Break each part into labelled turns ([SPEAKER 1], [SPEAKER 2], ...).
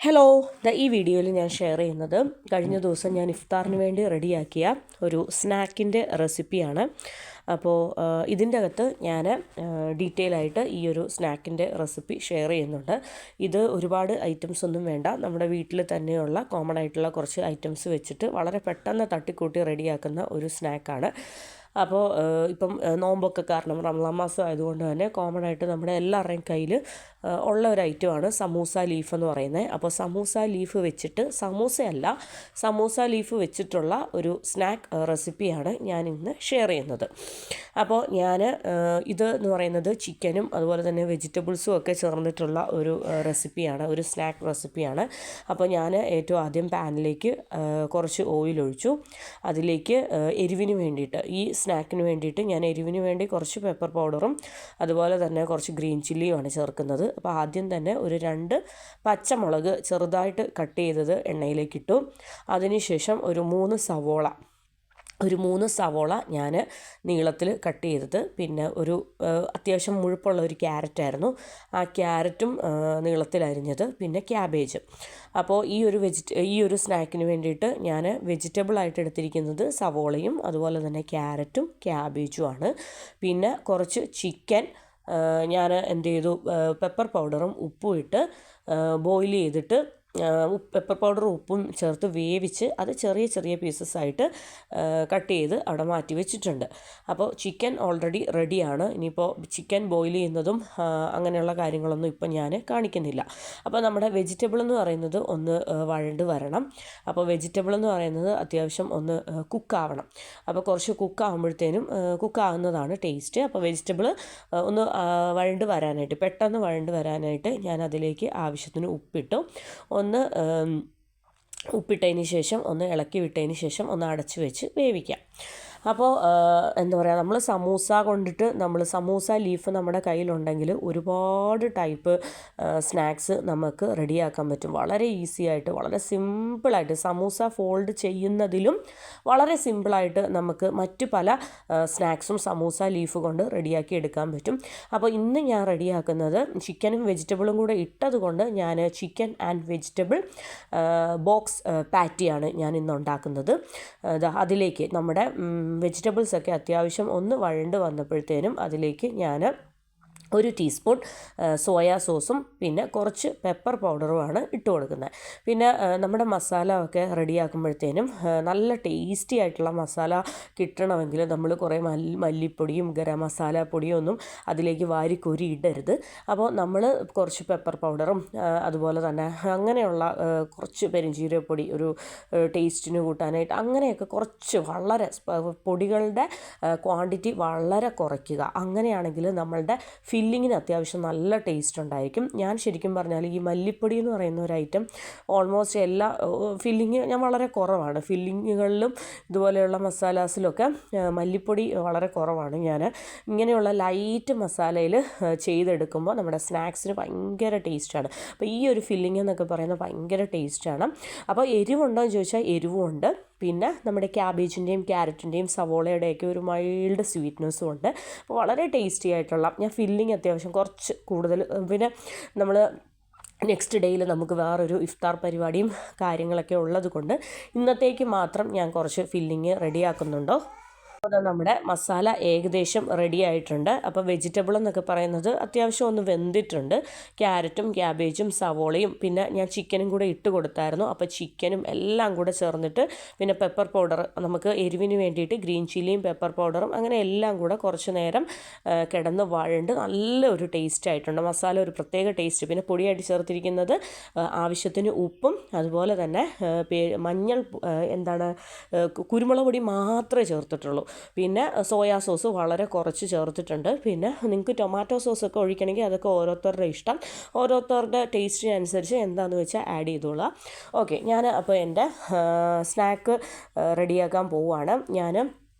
[SPEAKER 1] Hello, ഈ വീഡിയോയിൽ ഞാൻ ഷെയർ ചെയ്യുന്നത് കഴിഞ്ഞ ദിവസം ഞാൻ ഇഫ്താറിന് വേണ്ടി റെഡിയാക്കിയ ഒരു സ്നാക്കിൻ്റെ റെസിപ്പിയാണ്. അപ്പോൾ ഇതിൻ്റെ അകത്ത് ഞാൻ ഡീറ്റെയിൽ ആയിട്ട് ഈ ഒരു സ്നാക്കിൻ്റെ റെസിപ്പി ഷെയർ ചെയ്യുന്നുണ്ട്. ഇത് ഒരുപാട് ഐറ്റംസ് ഒന്നും വേണ്ട, നമ്മുടെ വീട്ടിൽ തന്നെയുള്ള കോമൺ ആയിട്ടുള്ള കുറച്ച് ഐറ്റംസ് വെച്ചിട്ട് വളരെ പെട്ടെന്ന് തട്ടിക്കൂട്ടി റെഡിയാക്കുന്ന ഒരു സ്നാക്കാണ്. അപ്പോൾ ഇപ്പം നോമ്പൊക്കെ കാരണം റമളാൻ മാസം ആയതുകൊണ്ട് തന്നെ കോമൺ ആയിട്ട് നമ്മുടെ എല്ലാവരുടെയും കയ്യിൽ ഉള്ള ഒരു ഐറ്റമാണ് സമൂസ ലീഫ് എന്ന് പറയുന്നത്. അപ്പോൾ സമൂസ ലീഫ് വെച്ചിട്ട് സമൂസ ലീഫ് വെച്ചിട്ടുള്ള ഒരു സ്നാക്ക് റെസിപ്പിയാണ് ഞാൻ ഇന്ന് ഷെയർ ചെയ്യുന്നത്. അപ്പോൾ ഞാൻ ഇത് എന്ന് പറയുന്നത് ചിക്കനും അതുപോലെ തന്നെ വെജിറ്റബിൾസും ഒക്കെ ചേർന്നിട്ടുള്ള ഒരു റെസിപ്പിയാണ്, ഒരു സ്നാക്ക് റെസിപ്പിയാണ്. അപ്പോൾ ഞാൻ ഏറ്റവും ആദ്യം പാനിലേക്ക് കുറച്ച് ഓയിൽ ഒഴിച്ചു. അതിലേക്ക് എരിവിന് വേണ്ടിയിട്ട്, ഈ സ്നാക്കിന് വേണ്ടിയിട്ട് ഞാൻ എരിവിന് വേണ്ടി കുറച്ച് പെപ്പർ പൗഡറും അതുപോലെ തന്നെ കുറച്ച് ഗ്രീൻ ചില്ലിയുമാണ് ചേർക്കുന്നത്. അപ്പോൾ ആദ്യം തന്നെ ഒരു 2 പച്ചമുളക് ചെറുതായിട്ട് കട്ട് ചെയ്തത് എണ്ണയിലേക്ക് ഇട്ടു. അതിനുശേഷം ഒരു 3 സവോള ഞാൻ നീളത്തിൽ കട്ട് ചെയ്തത്, പിന്നെ ഒരു അത്യാവശ്യം മുഴുപ്പുള്ള ഒരു ക്യാരറ്റായിരുന്നു, ആ ക്യാരറ്റും നീളത്തിൽ അരിഞ്ഞത്, പിന്നെ ക്യാബേജ്. അപ്പോൾ ഈ ഒരു സ്നാക്കിന് വേണ്ടിയിട്ട് ഞാൻ വെജിറ്റബിളായിട്ട് എടുത്തിരിക്കുന്നത് സവോളയും അതുപോലെ തന്നെ ക്യാരറ്റും ക്യാബേജുമാണ്. പിന്നെ കുറച്ച് ചിക്കൻ ഞാൻ എന്ത് ചെയ്തു, പെപ്പർ പൗഡറും ഉപ്പും ഇട്ട് ബോയിൽ ചെയ്തിട്ട് പെപ്പർ പൗഡറും ഉപ്പും ചേർത്ത് വേവിച്ച് അത് ചെറിയ ചെറിയ പീസസ് ആയിട്ട് കട്ട് ചെയ്ത് അവിടെ മാറ്റി വെച്ചിട്ടുണ്ട്. അപ്പോൾ ചിക്കൻ ഓൾറെഡി റെഡിയാണ്. ഇനിയിപ്പോൾ ചിക്കൻ ബോയിൽ ചെയ്യുന്നതും അങ്ങനെയുള്ള കാര്യങ്ങളൊന്നും ഇപ്പം ഞാൻ കാണിക്കുന്നില്ല. അപ്പോൾ നമ്മുടെ വെജിറ്റബിൾ എന്ന് പറയുന്നത് ഒന്ന് വഴണ്ട് വരണം. അപ്പോൾ വെജിറ്റബിൾ എന്ന് പറയുന്നത് അത്യാവശ്യം ഒന്ന് കുക്കാവണം. അപ്പോൾ കുറച്ച് കുക്കാവുന്നതാണ് ടേസ്റ്റ്. അപ്പോൾ വെജിറ്റബിൾ ഒന്ന് പെട്ടെന്ന് വഴണ്ട് വരാനായിട്ട് ഞാൻ അതിലേക്ക് ആവശ്യത്തിന് ഉപ്പിട്ടു. ഉപ്പിട്ടതിന് ശേഷം ഒന്ന് ഇളക്കി വിട്ടതിന് ശേഷം ഒന്ന് അടച്ചു വെച്ച് വേവിക്കാം. അപ്പോൾ എന്താ പറയുക, നമ്മൾ സമൂസ ലീഫ് നമ്മുടെ കയ്യിലുണ്ടെങ്കിൽ ഒരുപാട് ടൈപ്പ് സ്നാക്സ് നമുക്ക് റെഡിയാക്കാൻ പറ്റും. വളരെ ഈസി ആയിട്ട്, വളരെ സിമ്പിളായിട്ട്, സമൂസ ഫോൾഡ് ചെയ്യുന്നതിലും വളരെ സിമ്പിളായിട്ട് നമുക്ക് മറ്റു പല സ്നാക്സും സമൂസ ലീഫ് കൊണ്ട് റെഡിയാക്കി എടുക്കാൻ പറ്റും. അപ്പോൾ ഇന്ന് ഞാൻ റെഡിയാക്കുന്നത് ചിക്കനും വെജിറ്റബിളും കൂടെ ഇട്ടത് കൊണ്ട് ഞാൻ ചിക്കൻ ആൻഡ് വെജിറ്റബിൾ ബോക്സ് പാറ്റിയാണ് ഞാൻ ഇന്ന് ഉണ്ടാക്കുന്നത്. അതിലേക്ക് നമ്മുടെ വെജിറ്റബിൾസൊക്കെ അത്യാവശ്യം ഒന്ന് വഴണ്ട് വന്നപ്പോഴത്തേനും അതിലേക്ക് ഞാൻ 1 ടീസ്പൂൺ സോയാ സോസും പിന്നെ കുറച്ച് പെപ്പർ പൗഡറുമാണ് ഇട്ട് കൊടുക്കുന്നത്. പിന്നെ നമ്മുടെ മസാല ഒക്കെ റെഡിയാക്കുമ്പോഴത്തേനും നല്ല ടേസ്റ്റി ആയിട്ടുള്ള മസാല കിട്ടണമെങ്കിൽ നമ്മൾ കുറേ മല്ലിപ്പൊടിയും ഗരം മസാല പൊടിയും ഒന്നും അതിലേക്ക് വാരിക്കോരി ഇടരുത്. അപ്പോൾ നമ്മൾ കുറച്ച് പെപ്പർ പൗഡറും അതുപോലെ തന്നെ അങ്ങനെയുള്ള കുറച്ച് പെരുംജീരകപ്പൊടി ഒരു ടേസ്റ്റിന് കൂട്ടാനായിട്ട് അങ്ങനെയൊക്കെ കുറച്ച് വളരെ പൊടികളുടെ ക്വാണ്ടിറ്റി വളരെ കുറയ്ക്കുക. അങ്ങനെയാണെങ്കിൽ നമ്മളുടെ ഫില്ലിങ്ങിന് അത്യാവശ്യം നല്ല ടേസ്റ്റ് ഉണ്ടായിരിക്കും. ഞാൻ ശരിക്കും പറഞ്ഞാൽ ഈ മല്ലിപ്പൊടി എന്ന് പറയുന്ന ഒരു ഐറ്റം ഓൾമോസ്റ്റ് എല്ലാ ഫില്ലിങ് ഞാൻ വളരെ കുറവാണ്. ഫില്ലിങ്ങുകളിലും ഇതുപോലെയുള്ള മസാലാസിലൊക്കെ മല്ലിപ്പൊടി വളരെ കുറവാണ്. ഞാൻ ഇങ്ങനെയുള്ള ലൈറ്റ് മസാലയിൽ ചെയ്തെടുക്കുമ്പോൾ നമ്മുടെ സ്നാക്സിന് ഭയങ്കര ടേസ്റ്റാണ്. അപ്പോൾ ഈ ഒരു ഫില്ലിംഗ് എന്നൊക്കെ പറയുന്നത് ഭയങ്കര ടേസ്റ്റാണ്. അപ്പോൾ എരിവുണ്ടോ എന്ന് ചോദിച്ചാൽ എരിവുമുണ്ട്. പിന്നെ നമ്മുടെ ക്യാബേജിൻ്റെയും ക്യാരറ്റിൻ്റെയും സവോളയുടെയൊക്കെ ഒരു മൈൽഡ് സ്വീറ്റ്നെസ്സും ഉണ്ട്. അപ്പോൾ വളരെ ടേസ്റ്റി ആയിട്ടുള്ള, ഞാൻ ഫില്ലിങ് അത്യാവശ്യം കുറച്ച് കൂടുതൽ, പിന്നെ നമ്മൾ നെക്സ്റ്റ് ഡേയിൽ നമുക്ക് വേറൊരു ഇഫ്താർ പരിപാടിയും കാര്യങ്ങളൊക്കെ ഉള്ളത് കൊണ്ട് ഇന്നത്തേക്ക് മാത്രം ഞാൻ കുറച്ച് ഫില്ലിങ് റെഡിയാക്കുന്നുണ്ടോ. അപ്പോൾ നമ്മുടെ മസാല ഏകദേശം റെഡി ആയിട്ടുണ്ട്. അപ്പോൾ വെജിറ്റബിൾ എന്നൊക്കെ പറയുന്നത് അത്യാവശ്യം ഒന്ന് വെന്തിട്ടുണ്ട്. ക്യാരറ്റും ക്യാബേജും സവോളയും പിന്നെ ഞാൻ ചിക്കനും കൂടെ ഇട്ട് കൊടുത്തായിരുന്നു. അപ്പോൾ ചിക്കനും എല്ലാം കൂടെ ചേർന്നിട്ട് പിന്നെ പെപ്പർ പൗഡർ, നമുക്ക് എരിവിന് വേണ്ടിയിട്ട് ഗ്രീൻ ചില്ലിയും പെപ്പർ പൗഡറും അങ്ങനെ എല്ലാം കൂടെ കുറച്ച് നേരം കിടന്ന് വഴണ്ട് നല്ലൊരു ടേസ്റ്റ് ആയിട്ടുണ്ട്. മസാല ഒരു പ്രത്യേക ടേസ്റ്റ്. പിന്നെ പൊടിയായിട്ട് ചേർത്തിരിക്കുന്നത് ആവശ്യത്തിന് ഉപ്പും അതുപോലെ തന്നെ കുരുമുളക് പൊടി മാത്രമേ ചേർത്തിട്ടുള്ളൂ. പിന്നെ സോയാ സോസ് വളരെ കുറച്ച് ചേർത്തിട്ടുണ്ട്. പിന്നെ നിങ്ങൾക്ക് ടൊമാറ്റോ സോസൊക്കെ ഒഴിക്കണമെങ്കിൽ അതൊക്കെ ഓരോരുത്തരുടെ ഇഷ്ടം, ഓരോരുത്തരുടെ ടേസ്റ്റിനനുസരിച്ച് എന്താണെന്ന് വെച്ചാൽ ആഡ് ചെയ്തോളാം. ഓക്കെ, ഞാൻ അപ്പോൾ എൻ്റെ സ്നാക്ക് റെഡിയാക്കാൻ പോവുകയാണ്. ഞാൻ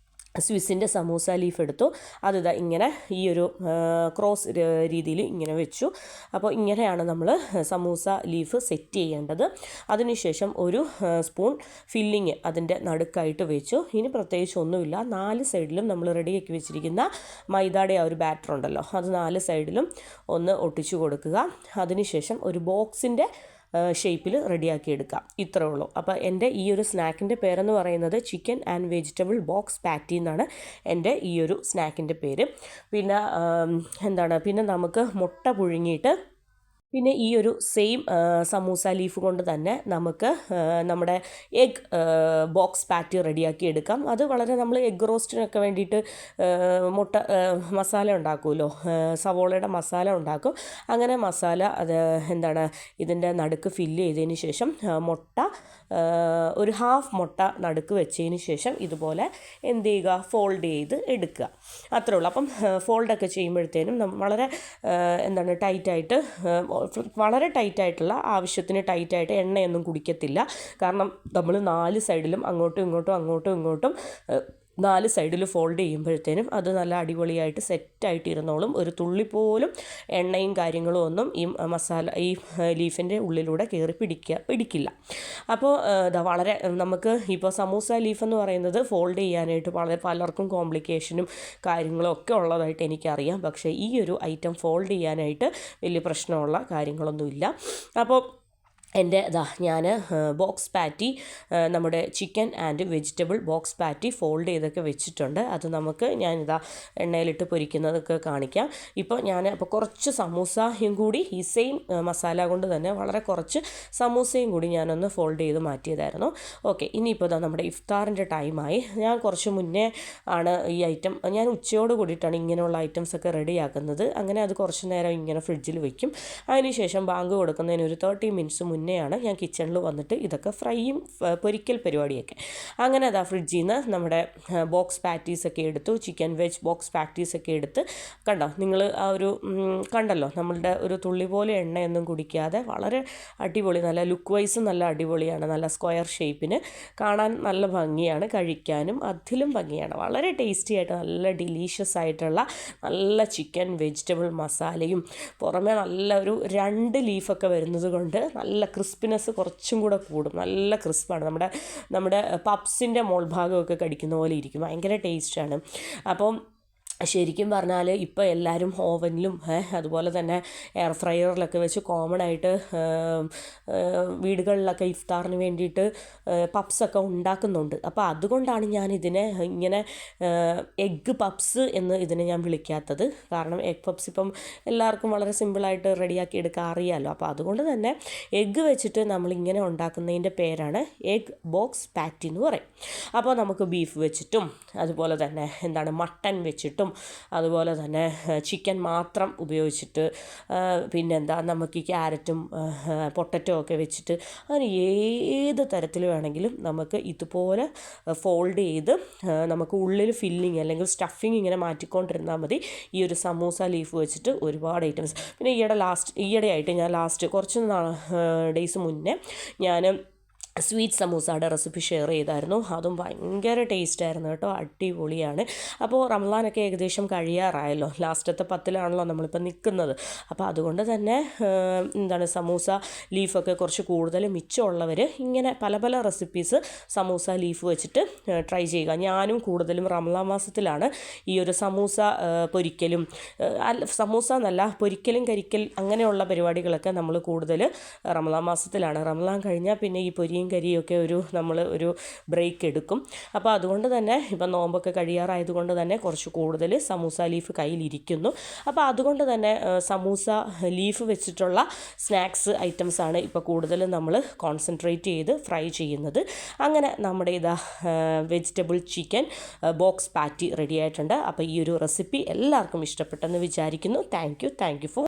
[SPEAKER 1] സ്വിസ്സിൻ്റെ സമൂസ ലീഫ് എടുത്തു. അതിതാ ഇങ്ങനെ ഈ ഒരു ക്രോസ് രീതിയിൽ ഇങ്ങനെ വെച്ചു. അപ്പോൾ ഇങ്ങനെയാണ് നമ്മൾ സമൂസ ലീഫ് സെറ്റ് ചെയ്യേണ്ടത്. അതിനുശേഷം ഒരു സ്പൂൺ ഫില്ലിങ് അതിൻ്റെ നടുക്കായിട്ട് വെച്ചു. ഇനി പ്രത്യേകിച്ച് ഒന്നുമില്ല. 4 സൈഡിലും നമ്മൾ റെഡിയാക്കി വെച്ചിരിക്കുന്ന മൈദയുടെ ആ ഒരു ബാറ്റർ ഉണ്ടല്ലോ, അത് 4 സൈഡിലും ഒന്ന് ഒട്ടിച്ചു കൊടുക്കുക. അതിനുശേഷം ഒരു ബോക്സിൻ്റെ ഷേപ്പിൽ റെഡിയാക്കി എടുക്കാം. ഇത്രേ ഉള്ളൂ. അപ്പോൾ എൻ്റെ ഈ ഒരു സ്നാക്കിൻ്റെ പേരെന്ന് പറയുന്നത് ചിക്കൻ ആൻഡ് വെജിറ്റബിൾ ബോക്സ് പാറ്റി എന്നാണ് എൻ്റെ ഈ ഒരു സ്നാക്കിൻ്റെ പേര്. പിന്നെ നമുക്ക് മുട്ട പുഴുങ്ങിയിട്ട് പിന്നെ ഈ ഒരു സെയിം സമൂസ ലീഫ് കൊണ്ട് തന്നെ നമുക്ക് നമ്മുടെ എഗ് ബോക്സ് പാറ്റി റെഡിയാക്കി എടുക്കാം. അത് വളരെ നമ്മൾ എഗ് റോസ്റ്റിനൊക്കെ വേണ്ടിയിട്ട് മുട്ട മസാല ഉണ്ടാക്കുമല്ലോ, സവോളയുടെ മസാല ഉണ്ടാക്കും. അങ്ങനെ മസാല ഇതിൻ്റെ നടുക്ക് ഫില്ല് ചെയ്തതിന് ശേഷം മുട്ട ഒരു ഹാഫ് മുട്ട നടുക്ക് വെച്ചതിന് ശേഷം ഇതുപോലെ എന്ത് ചെയ്യുക, ഫോൾഡ് ചെയ്ത് എടുക്കുക. അത്രേ ഉള്ളൂ. അപ്പം ഫോൾഡൊക്കെ ചെയ്യുമ്പോഴത്തേനും വളരെ ടൈറ്റായിട്ട്, വളരെ ടൈറ്റായിട്ടുള്ള, ആവശ്യത്തിന് ടൈറ്റായിട്ട് എണ്ണയൊന്നും കുടിക്കത്തില്ല. കാരണം നമ്മൾ 4 സൈഡിലും അങ്ങോട്ടും ഇങ്ങോട്ടും 4 സൈഡിൽ ഫോൾഡ് ചെയ്യുമ്പോഴത്തേനും അത് നല്ല അടിപൊളിയായിട്ട് സെറ്റായിട്ട് ഇരുന്നോളും. ഒരു തുള്ളി പോലും എണ്ണയും കാര്യങ്ങളും ഒന്നും ഈ ലീഫിൻ്റെ ഉള്ളിലൂടെ കയറി പിടിക്കില്ല. അപ്പോൾ വളരെ നമുക്ക് ഇപ്പോൾ സമൂസ ലീഫ് എന്ന് പറയുന്നത് ഫോൾഡ് ചെയ്യാനായിട്ട് പലർക്കും കോംപ്ലിക്കേഷനും കാര്യങ്ങളും ഒക്കെ ഉള്ളതായിട്ട് എനിക്കറിയാം. പക്ഷേ ഈ ഒരു ഐറ്റം ഫോൾഡ് ചെയ്യാനായിട്ട് വലിയ പ്രശ്നമുള്ള കാര്യങ്ങളൊന്നുമില്ല. അപ്പോൾ ഞാൻ ബോക്സ് പാറ്റി, നമ്മുടെ chicken and vegetable box patty fold ചെയ്തൊക്കെ വെച്ചിട്ടുണ്ട്. അത് നമുക്ക് എണ്ണയിലിട്ട് പൊരിക്കുന്നതൊക്കെ കാണിക്കാം. ഇപ്പോൾ കുറച്ച് സമൂസയും കൂടി ഈ സെയിം മസാല കൊണ്ട് തന്നെ വളരെ കുറച്ച് സമൂസയും കൂടി ഞാനൊന്ന് ഫോൾഡ് ചെയ്ത് മാറ്റിയതായിരുന്നു. ഓക്കെ, ഇനിയിപ്പോൾ നമ്മുടെ ഇഫ്താറിൻ്റെ ടൈമായി. ഞാൻ കുറച്ച് മുന്നേ ആണ് ഈ ഐറ്റം, ഞാൻ ഉച്ചയോട് കൂടിയിട്ടാണ് ഇങ്ങനെയുള്ള ഐറ്റംസൊക്കെ റെഡിയാക്കുന്നത്. അങ്ങനെ അത് കുറച്ച് നേരം ഇങ്ങനെ ഫ്രിഡ്ജിൽ വയ്ക്കും. അതിനുശേഷം ബാങ്ക് കൊടുക്കുന്നതിന് ഒരു 30 മിനിറ്റ്സ് മുന്നെയാണ് ഞാൻ കിച്ചണിൽ വന്നിട്ട് ഇതൊക്കെ ഫ്രൈയും പൊരിക്കൽ പരിപാടിയൊക്കെ. അങ്ങനെ ഫ്രിഡ്ജിൽ നിന്ന് നമ്മുടെ ബോക്സ് പാറ്റീസൊക്കെ എടുത്തു, ചിക്കൻ വെജ് ബോക്സ് പാറ്റീസൊക്കെ എടുത്ത് നിങ്ങൾ കണ്ടല്ലോ നമ്മളുടെ ഒരു തുള്ളി പോലെ എണ്ണയൊന്നും കുടിക്കാതെ വളരെ അടിപൊളി, നല്ല ലുക്ക് വൈസും നല്ല അടിപൊളിയാണ്. നല്ല സ്ക്വയർ ഷേപ്പിന് കാണാൻ നല്ല ഭംഗിയാണ്, കഴിക്കാനും അതിലും ഭംഗിയാണ്. വളരെ ടേസ്റ്റി ആയിട്ട് നല്ല ഡിലീഷ്യസ് ആയിട്ടുള്ള നല്ല ചിക്കൻ വെജിറ്റബിൾ മസാലയും പുറമെ നല്ല ഒരു 2 ലീഫൊക്കെ വരുന്നത് കൊണ്ട് നല്ല ക്രിസ്പിനെസ് കുറച്ചും കൂടെ കൂടും. നല്ല ക്രിസ്പാണ്. നമ്മുടെ പപ്സിൻ്റെ മോൾ ഭാഗമൊക്കെ കടിക്കുന്ന പോലെ ഇരിക്കും. ഭയങ്കര ടേസ്റ്റാണ്. അപ്പം ശരിക്കും പറഞ്ഞാൽ ഇപ്പോൾ എല്ലാവരും ഓവനിലും അതുപോലെ തന്നെ എയർ ഫ്രയറിലൊക്കെ വെച്ച് കോമൺ ആയിട്ട് വീടുകളിലൊക്കെ ഇഫ്താറിന് വേണ്ടിയിട്ട് പപ്സൊക്കെ ഉണ്ടാക്കുന്നുണ്ട്. അപ്പോൾ അതുകൊണ്ടാണ് ഞാൻ ഇതിനെ ഇങ്ങനെ എഗ്ഗ് പപ്സ് എന്ന് ഇതിനെ ഞാൻ വിളിക്കാത്തത്. കാരണം എഗ് പപ്സ് ഇപ്പം എല്ലാവർക്കും വളരെ സിമ്പിളായിട്ട് റെഡിയാക്കി എടുക്കാൻ അറിയാമല്ലോ. അപ്പോൾ അതുകൊണ്ട് തന്നെ എഗ്ഗ് വെച്ചിട്ട് നമ്മളിങ്ങനെ ഉണ്ടാക്കുന്നതിൻ്റെ പേരാണ് എഗ് ബോക്സ് പാറ്റി എന്ന് പറയും. അപ്പോൾ നമുക്ക് ബീഫ് വെച്ചിട്ടും അതുപോലെ തന്നെ മട്ടൺ വെച്ചിട്ടും അതുപോലെ തന്നെ ചിക്കൻ മാത്രം ഉപയോഗിച്ചിട്ട് നമുക്ക് ഈ ക്യാരറ്റും പൊട്ടറ്റോ ഒക്കെ വെച്ചിട്ട് അങ്ങനെ ഏത് തരത്തിൽ വേണമെങ്കിലും നമുക്ക് ഇതുപോലെ ഫോൾഡ് ചെയ്ത് നമുക്ക് ഉള്ളിൽ ഫില്ലിങ് അല്ലെങ്കിൽ സ്റ്റഫിങ് ഇങ്ങനെ മാറ്റിക്കൊണ്ടിരുന്നാൽ മതി. ഈ ഒരു സമൂസ ലീഫ് വെച്ചിട്ട് ഒരുപാട് ഐറ്റംസ്. പിന്നെ ഈയിടെയായിട്ട് ഞാൻ കുറച്ച് ഡേയ്സ് മുന്നേ ഞാൻ സ്വീറ്റ് സമൂസയുടെ റെസിപ്പി ഷെയർ ചെയ്തായിരുന്നു. അതും ഭയങ്കര ടേസ്റ്റായിരുന്നു കേട്ടോ, അടിപൊളിയാണ്. അപ്പോൾ റംസാനൊക്കെ ഏകദേശം കഴിയാറായല്ലോ, ലാസ്റ്റത്തെ 10-ലാണല്ലോ നമ്മളിപ്പോൾ നിൽക്കുന്നത്. അപ്പോൾ അതുകൊണ്ട് തന്നെ സമൂസ ലീഫൊക്കെ കുറച്ച് കൂടുതൽ മിച്ചമുള്ളവർ ഇങ്ങനെ പല പല റെസിപ്പീസ് സമൂസ ലീഫ് വെച്ചിട്ട് ട്രൈ ചെയ്യുക. ഞാനും കൂടുതലും റംസാൻ മാസത്തിലാണ് ഈ ഒരു സമൂസ പൊരിക്കലും, സമൂസ എന്നല്ല പൊരിക്കലും കരിക്കൽ അങ്ങനെയുള്ള പരിപാടികളൊക്കെ നമ്മൾ കൂടുതൽ റംസാൻ മാസത്തിലാണ്. റംസാൻ കഴിഞ്ഞാൽ പിന്നെ ഈ കരിയൊക്കെ നമ്മൾ ഒരു ബ്രേക്ക് എടുക്കും. അപ്പോൾ അതുകൊണ്ട് തന്നെ ഇപ്പം നോമ്പൊക്കെ കഴിയാറായതുകൊണ്ട് തന്നെ കുറച്ച് കൂടുതൽ സമൂസ ലീഫ് കയ്യിലിരിക്കുന്നു. അപ്പോൾ അതുകൊണ്ട് തന്നെ സമൂസ ലീഫ് വെച്ചിട്ടുള്ള സ്നാക്സ് ഐറ്റംസാണ് ഇപ്പോൾ കൂടുതലും നമ്മൾ കോൺസെൻട്രേറ്റ് ചെയ്ത് ഫ്രൈ ചെയ്യുന്നത്. അങ്ങനെ നമ്മുടെ വെജിറ്റബിൾ ചിക്കൻ ബോക്സ് പാറ്റി റെഡി ആയിട്ടുണ്ട്. അപ്പോൾ ഈ ഒരു റെസിപ്പി എല്ലാവർക്കും ഇഷ്ടപ്പെട്ടെന്ന് വിചാരിക്കുന്നു. Thank you for